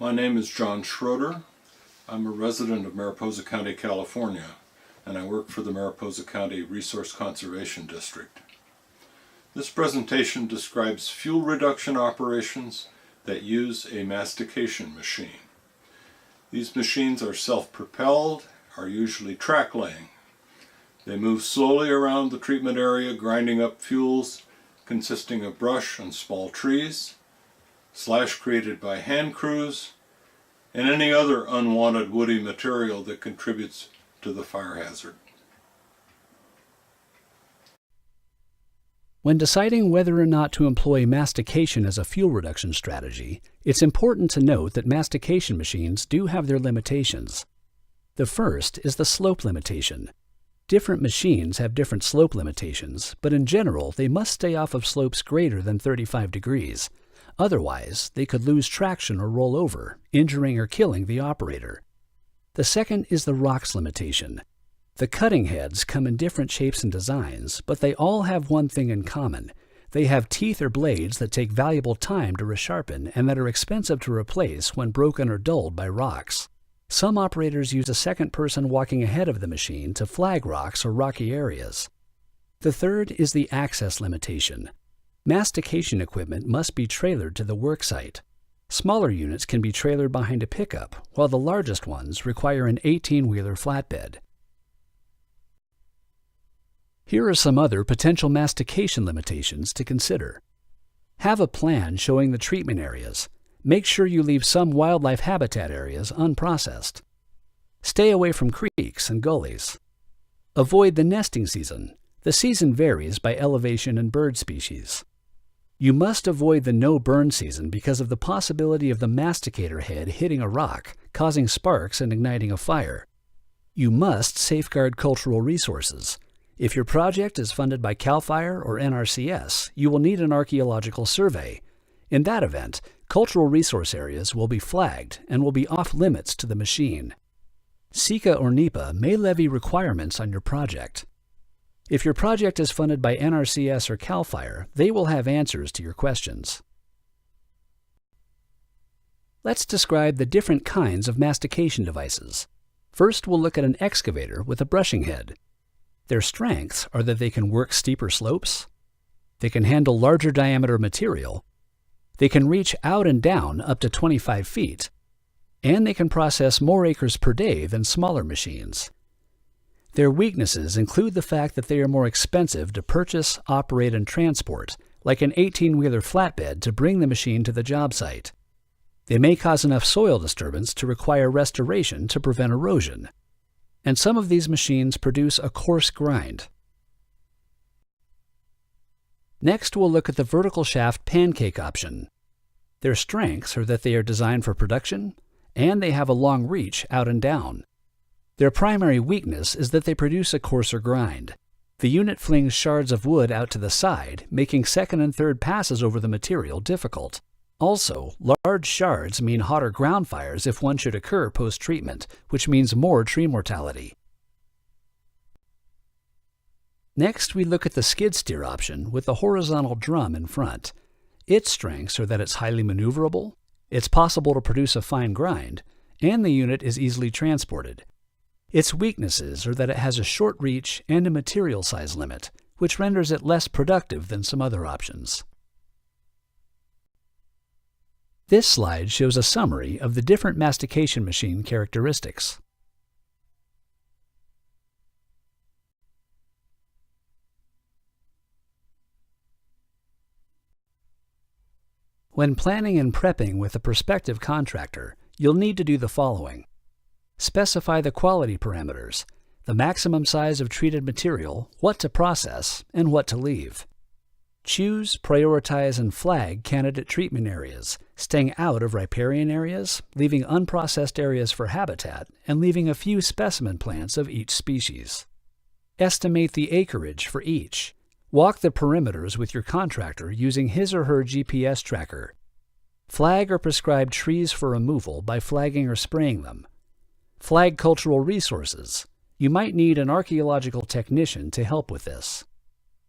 My name is John Schroeder. I'm a resident of Mariposa County, California, and I work for the Mariposa County Resource Conservation District. This presentation describes fuel reduction operations that use a mastication machine. These machines are self-propelled, are usually track-laying. They move slowly around the treatment area, grinding up fuels consisting of brush and small trees, slash created by hand crews, and any other unwanted woody material that contributes to the fire hazard. When deciding whether or not to employ mastication as a fuel reduction strategy, it's important to note that mastication machines do have their limitations. The first is the slope limitation. Different machines have different slope limitations, but in general they must stay off of slopes greater than 35 degrees. Otherwise, they could lose traction or roll over, injuring or killing the operator. The second is the rocks limitation. The cutting heads come in different shapes and designs, but they all have one thing in common. They have teeth or blades that take valuable time to resharpen and that are expensive to replace when broken or dulled by rocks. Some operators use a second person walking ahead of the machine to flag rocks or rocky areas. The third is the access limitation. Mastication equipment must be trailered to the work site. Smaller units can be trailered behind a pickup, while the largest ones require an 18-wheeler flatbed. Here are some other potential mastication limitations to consider. Have a plan showing the treatment areas. Make sure you leave some wildlife habitat areas unprocessed. Stay away from creeks and gullies. Avoid the nesting season. The season varies by elevation and bird species. You must avoid the no-burn season because of the possibility of the masticator head hitting a rock, causing sparks and igniting a fire. You must safeguard cultural resources. If your project is funded by CAL FIRE or NRCS, you will need an archaeological survey. In that event, cultural resource areas will be flagged and will be off-limits to the machine. SECA or NEPA may levy requirements on your project. If your project is funded by NRCS or CAL FIRE, they will have answers to your questions. Let's describe the different kinds of mastication devices. First, we'll look at an excavator with a brushing head. Their strengths are that they can work steeper slopes, they can handle larger diameter material, they can reach out and down up to 25 feet, and they can process more acres per day than smaller machines. Their weaknesses include the fact that they are more expensive to purchase, operate, and transport, like an 18-wheeler flatbed to bring the machine to the job site. They may cause enough soil disturbance to require restoration to prevent erosion. And some of these machines produce a coarse grind. Next, we'll look at the vertical shaft Pancake option. Their strengths are that they are designed for production, and they have a long reach out and down. Their primary weakness is that they produce a coarser grind. The unit flings shards of wood out to the side, making second and third passes over the material difficult. Also, large shards mean hotter ground fires if one should occur post-treatment, which means more tree mortality. Next, we look at the Skidsteer option with the horizontal drum in front. Its strengths are that it's highly maneuverable, it's possible to produce a fine grind, and the unit is easily transported. Its weaknesses are that it has a short reach and a material size limit, which renders it less productive than some other options. This slide shows a summary of the different mastication machine characteristics. When planning and prepping with a prospective contractor, you'll need to do the following. Specify the quality parameters, the maximum size of treated material, what to process, and what to leave. Choose, prioritize, and flag candidate treatment areas, staying out of riparian areas, leaving unprocessed areas for habitat, and leaving a few specimen plants of each species. Estimate the acreage for each. Walk the perimeters with your contractor using his or her GPS tracker. Flag or prescribe trees for removal by flagging or spraying them. Flag cultural resources. You might need an archaeological technician to help with this.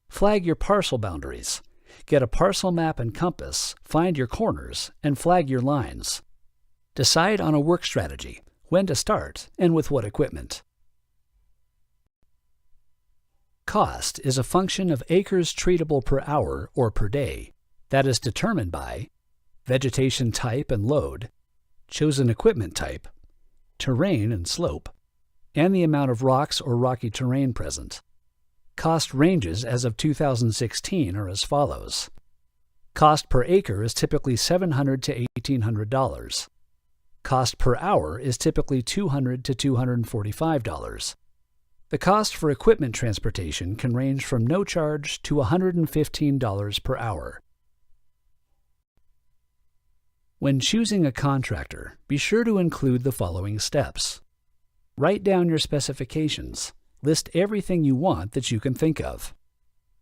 Flag your parcel boundaries. Get a parcel map and compass, find your corners, and flag your lines. Decide on a work strategy, when to start, and with what equipment. Cost is a function of acres treatable per hour or per day that is determined by vegetation type and load, chosen equipment type, terrain and slope, and the amount of rocks or rocky terrain present. Cost ranges as of 2016 are as follows. Cost per acre is typically $700 to $1,800. Cost per hour is typically $200 to $245. The cost for equipment transportation can range from no charge to $115 per hour. When choosing a contractor, be sure to include the following steps. Write down your specifications. List everything you want that you can think of.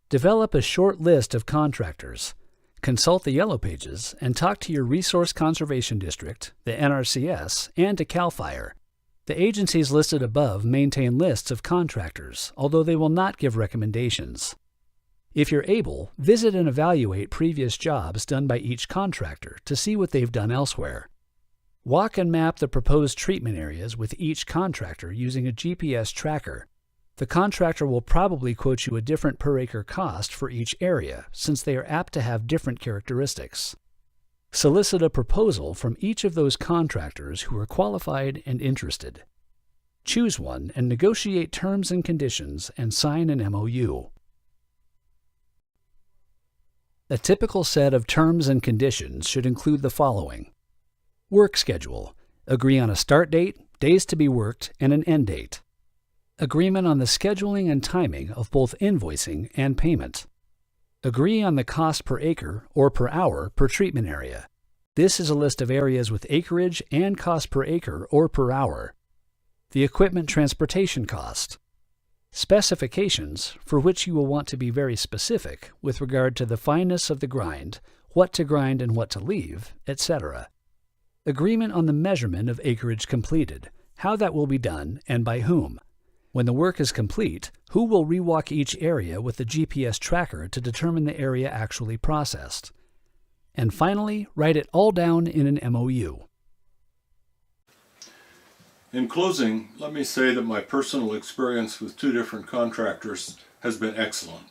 Develop a short list of contractors. Consult the Yellow Pages and talk to your Resource Conservation District, the NRCS, and to CAL FIRE. The agencies listed above maintain lists of contractors, although they will not give recommendations. If you're able, visit and evaluate previous jobs done by each contractor to see what they've done elsewhere. Walk and map the proposed treatment areas with each contractor using a GPS tracker. The contractor will probably quote you a different per acre cost for each area, since they are apt to have different characteristics. Solicit a proposal from each of those contractors who are qualified and interested. Choose one and negotiate terms and conditions and sign an MOU. A typical set of terms and conditions should include the following. Work schedule. Agree on a start date, days to be worked, and an end date. Agreement on the scheduling and timing of both invoicing and payment. Agree on the cost per acre or per hour per treatment area. This is a list of areas with acreage and cost per acre or per hour. The equipment transportation cost. Specifications, for which you will want to be very specific with regard to the fineness of the grind, what to grind and what to leave, etc. Agreement on the measurement of acreage completed, how that will be done and by whom. When the work is complete, who will rewalk each area with the GPS tracker to determine the area actually processed. And finally, write it all down in an MOU. In closing, let me say that my personal experience with 2 different contractors has been excellent.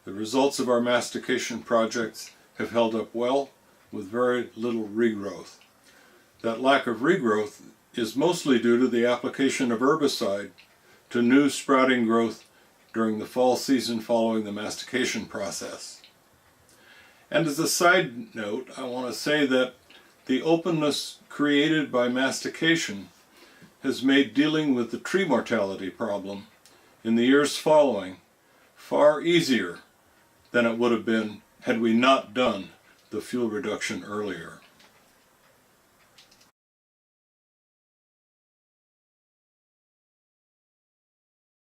The results of our mastication projects have held up well with very little regrowth. That lack of regrowth is mostly due to the application of herbicide to new sprouting growth during the fall season following the mastication process. And as a side note, I want to say that the openness created by mastication has made dealing with the tree mortality problem in the years following far easier than it would have been had we not done the fuel reduction earlier.